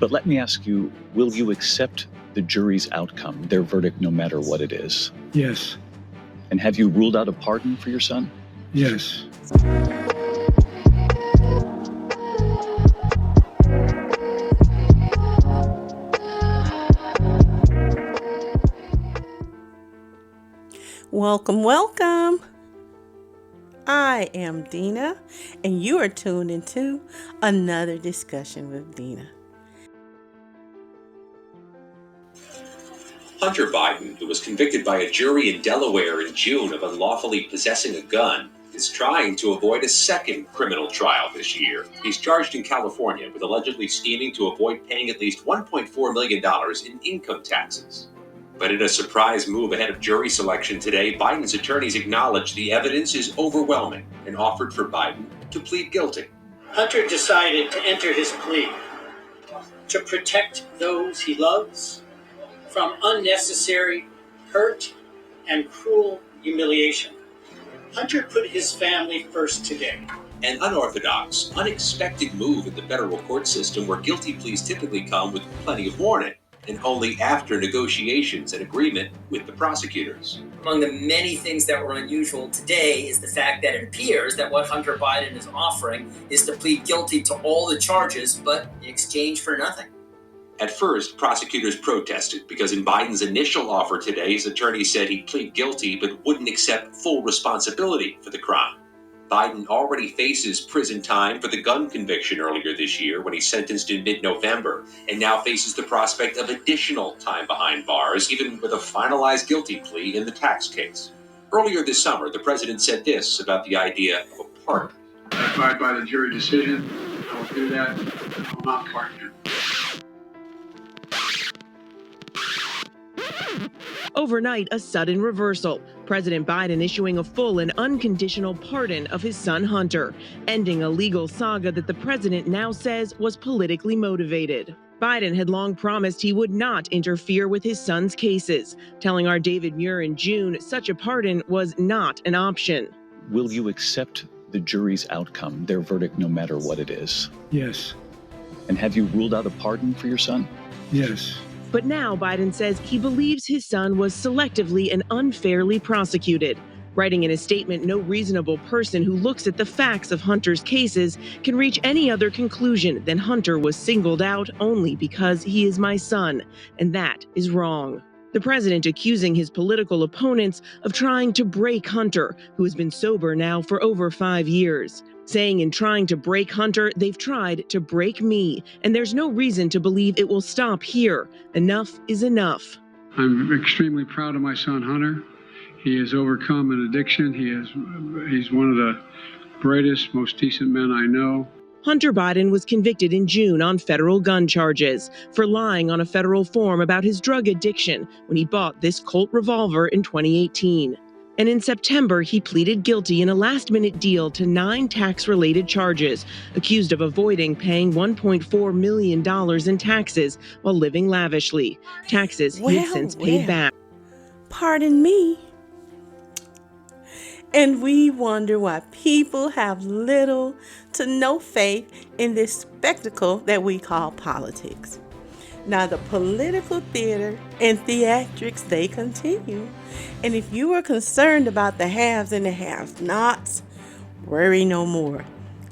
But let me ask you, will you accept the jury's outcome, their verdict, no matter what it is? Yes. And have you ruled out a pardon for your son? Yes. Welcome, welcome. I am Dena, and you are tuned into another discussion with Dena. Hunter Biden, who was convicted by a jury in Delaware in June of unlawfully possessing a gun, is trying to avoid a second criminal trial this year. He's charged in California with allegedly scheming to avoid paying at least $1.4 million in income taxes. But in a surprise move ahead of jury selection today, Biden's attorneys acknowledged the evidence is overwhelming and offered for Biden to plead guilty. Hunter decided to enter his plea to protect those he loves from unnecessary hurt and cruel humiliation. Hunter put his family first today. An unorthodox, unexpected move in the federal court system where guilty pleas typically come with plenty of warning, and only after negotiations and agreement with the prosecutors. Among the many things that were unusual today is the fact that it appears that what Hunter Biden is offering is to plead guilty to all the charges, but in exchange for nothing. At first, prosecutors protested because in Biden's initial offer today, his attorney said he'd plead guilty but wouldn't accept full responsibility for the crime. Biden already faces prison time for the gun conviction earlier this year when he sentenced in mid-November, and now faces the prospect of additional time behind bars, even with a finalized guilty plea in the tax case. Earlier this summer, the president said this about the idea of a pardon. I abide by the jury decision. I will do that. I will not pardon him. Overnight, a sudden reversal. President Biden issuing a full and unconditional pardon of his son Hunter, ending a legal saga that the president now says was politically motivated. Biden had long promised he would not interfere with his son's cases, telling our David Muir in June such a pardon was not an option. Will you accept the jury's outcome, their verdict, no matter what it is? Yes. And have you ruled out a pardon for your son? Yes. But now Biden says he believes his son was selectively and unfairly prosecuted, writing in a statement no reasonable person who looks at the facts of Hunter's cases can reach any other conclusion than Hunter was singled out only because he is my son, and that is wrong. The president accusing his political opponents of trying to break Hunter, who has been sober now for over 5 years. Saying in trying to break Hunter, they've tried to break me, and there's no reason to believe it will stop here. Enough is enough. I'm extremely proud of my son, Hunter. He has overcome an addiction. He's one of the brightest, most decent men I know. Hunter Biden was convicted in June on federal gun charges for lying on a federal form about his drug addiction when he bought this Colt revolver in 2018. And in September, he pleaded guilty in a last-minute deal to 9 tax-related charges, accused of avoiding paying $1.4 million in taxes while living lavishly, taxes he had since paid back. Pardon me. And we wonder why people have little to no faith in this spectacle that we call politics. Now, the political theater and theatrics, they continue. And if you are concerned about the haves and the have-nots, worry no more.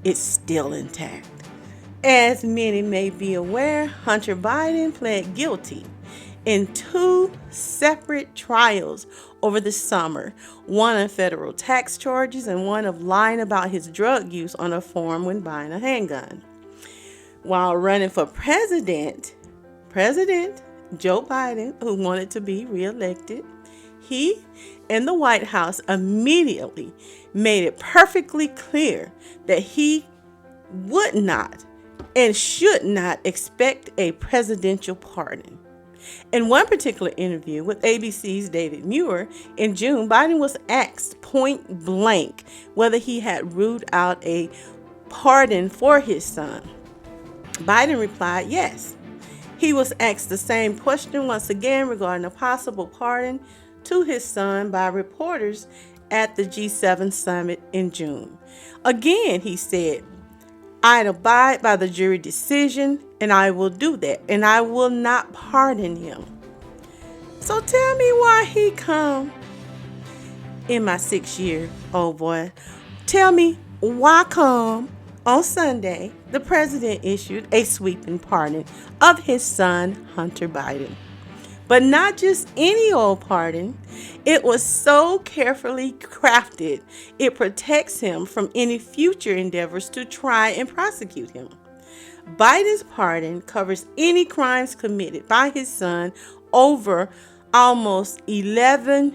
It's still intact. As many may be aware, Hunter Biden pled guilty in 2 separate trials over the summer, one on federal tax charges and one of lying about his drug use on a form when buying a handgun. While running for President Joe Biden, who wanted to be reelected, he and the White House immediately made it perfectly clear that he would not and should not expect a presidential pardon. In one particular interview with ABC's David Muir in June, Biden was asked point blank whether he had ruled out a pardon for his son. Biden replied yes. He was asked the same question once again regarding a possible pardon to his son by reporters at the G7 summit in June. Again, he said, I'd abide by the jury decision, and I will do that, and I will not pardon him. So tell me why he come in my 6th year, oh boy. Tell me why come on Sunday the president issued a sweeping pardon of his son, Hunter Biden. But not just any old pardon. It was so carefully crafted, it protects him from any future endeavors to try and prosecute him. Biden's pardon covers any crimes committed by his son over almost an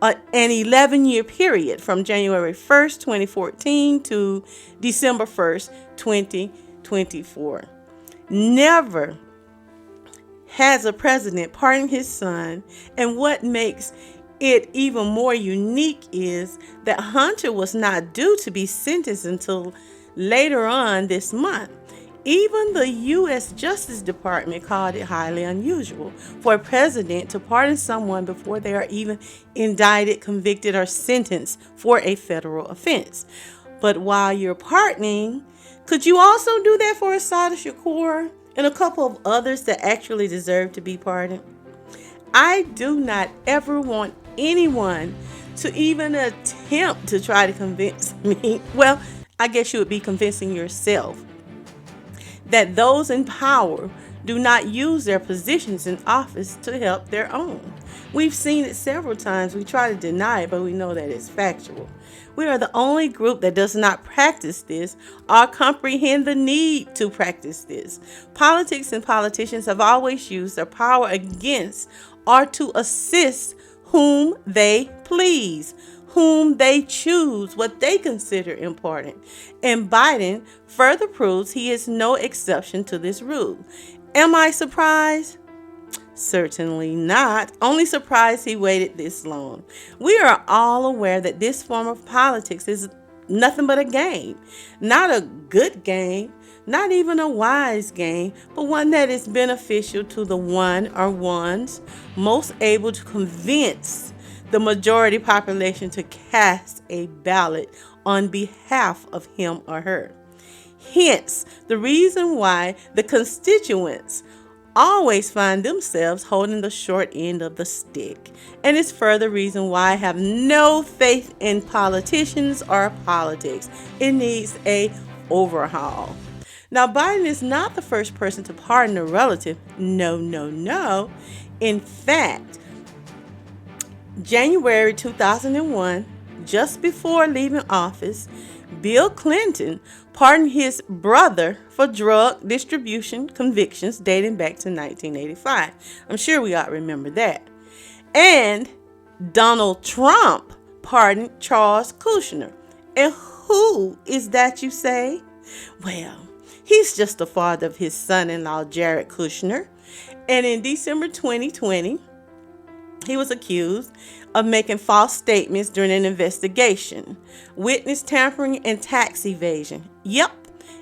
11-year period from January 1st, 2014 to December 1st, 2024. Never has a president pardoned his son, and what makes it even more unique is that Hunter was not due to be sentenced until later on this month. Even the U.S. Justice Department called it highly unusual for a president to pardon someone before they are even indicted, convicted, or sentenced for a federal offense. But while you're pardoning, could you also do that for Assata Shakur and a couple of others that actually deserve to be pardoned? I do not ever want anyone to even attempt to try to convince me. Well, I guess you would be convincing yourself that those in power do not use their positions in office to help their own. We've seen it several times. We try to deny it, but we know that it's factual. We are the only group that does not practice this or comprehend the need to practice this. Politics and politicians have always used their power against or to assist whom they please, whom they choose, what they consider important. And Biden further proves he is no exception to this rule. Am I surprised? Certainly not. Only surprised he waited this long. We are all aware that this form of politics is nothing but a game. Not a good game, not even a wise game, but one that is beneficial to the one or ones most able to convince the majority population to cast a ballot on behalf of him or her. Hence, the reason why the constituents always find themselves holding the short end of the stick. And it's further reason why I have no faith in politicians or politics. It needs a overhaul. Now, Biden is not the first person to pardon a relative. No. In fact, January 2001, just before leaving office, Bill Clinton pardoned his brother for drug distribution convictions dating back to 1985. I'm sure we all remember that. And Donald Trump pardoned Charles Kushner. And who is that, you say? Well, he's just the father of his son-in-law, Jared Kushner. And in December 2020, he was accused of making false statements during an investigation, witness tampering, and tax evasion. Yep.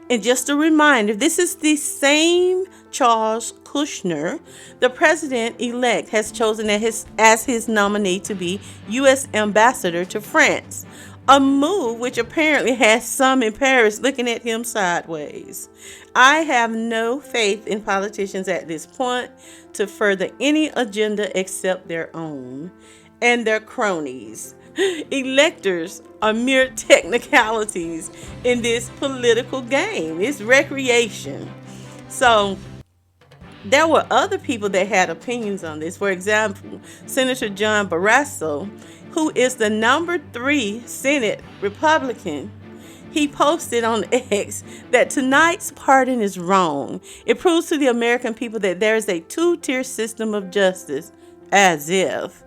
And just a reminder, this is the same Charles Kushner the president-elect has chosen as his nominee to be U.S. ambassador to France. A move which apparently has some in Paris looking at him sideways. I have no faith in politicians at this point to further any agenda except their own and their cronies. Electors are mere technicalities in this political game. It's recreation. So there were other people that had opinions on this. For example, Senator John Barrasso, who is the number 3 Senate Republican, he posted on X that tonight's pardon is wrong. It proves to the American people that there is a 2-tier system of justice, as if.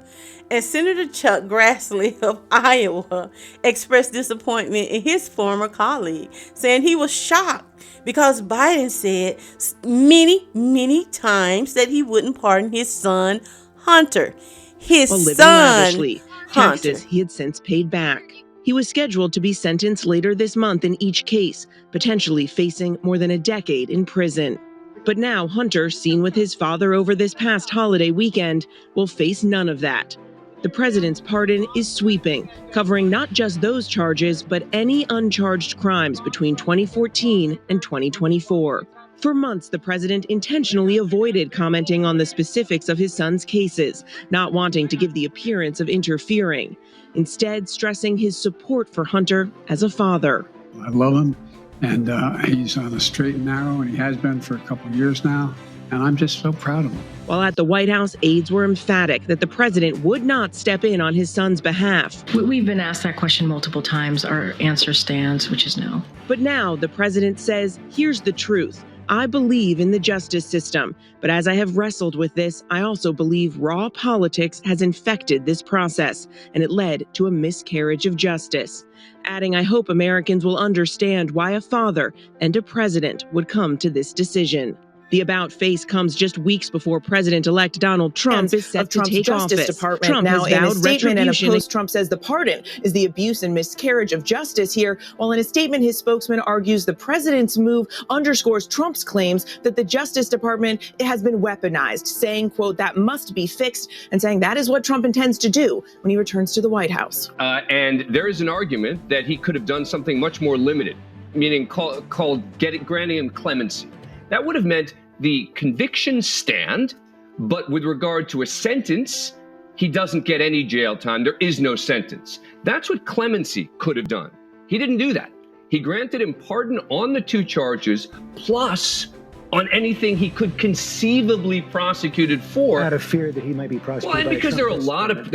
And Senator Chuck Grassley of Iowa expressed disappointment in his former colleague, saying he was shocked because Biden said many times that he wouldn't pardon his son, Hunter. His living son, lavishly. Hunter. Taxes he had since paid back. He was scheduled to be sentenced later this month in each case, potentially facing more than a decade in prison. But now Hunter, seen with his father over this past holiday weekend, will face none of that. The president's pardon is sweeping, covering not just those charges, but any uncharged crimes between 2014 and 2024. For months, the president intentionally avoided commenting on the specifics of his son's cases, not wanting to give the appearance of interfering, instead stressing his support for Hunter as a father. I love him, and he's on a straight and narrow, and he has been for a couple of years now, and I'm just so proud of him. While at the White House, aides were emphatic that the president would not step in on his son's behalf. We've been asked that question multiple times. Our answer stands, which is no. But now the president says, here's the truth. I believe in the justice system, but as I have wrestled with this, I also believe raw politics has infected this process, and it led to a miscarriage of justice. Adding, I hope Americans will understand why a father and a president would come to this decision. The about face comes just weeks before President-elect Donald Trump is set to take Justice office. Department Trump now has in a vowed statement and a retribution. post, Trump says the pardon is the abuse and miscarriage of justice here, while in a statement his spokesman argues the president's move underscores Trump's claims that the Justice Department has been weaponized, saying, quote, that must be fixed, and saying that is what Trump intends to do when he returns to the White House. And there is an argument that he could have done something much more limited, meaning granting him clemency. That would have meant the convictions stand, but with regard to a sentence, he doesn't get any jail time. There is no sentence. That's what clemency could have done. He didn't do that. He granted him pardon on the 2 charges, plus on anything he could conceivably prosecuted for. Out of fear that he might be prosecuted. Well, and because there are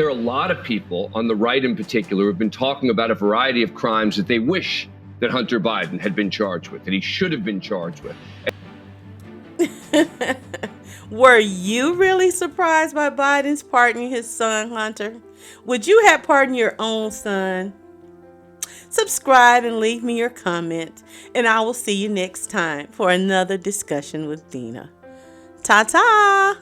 a lot of people on the right in particular who have been talking about a variety of crimes that they wish that Hunter Biden had been charged with, that he should have been charged with. Were you really surprised by Biden's pardoning his son, Hunter? Would you have pardoned your own son? Subscribe and leave me your comment, and I will see you next time for another discussion with Dena. Ta-ta!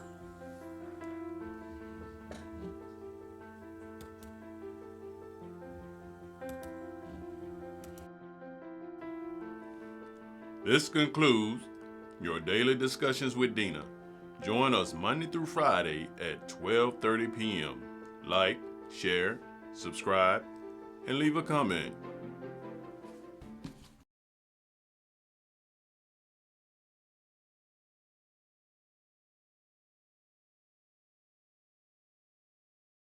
This concludes your daily discussions with Dena. Join us Monday through Friday at 12:30 p.m. Like, share, subscribe, and leave a comment.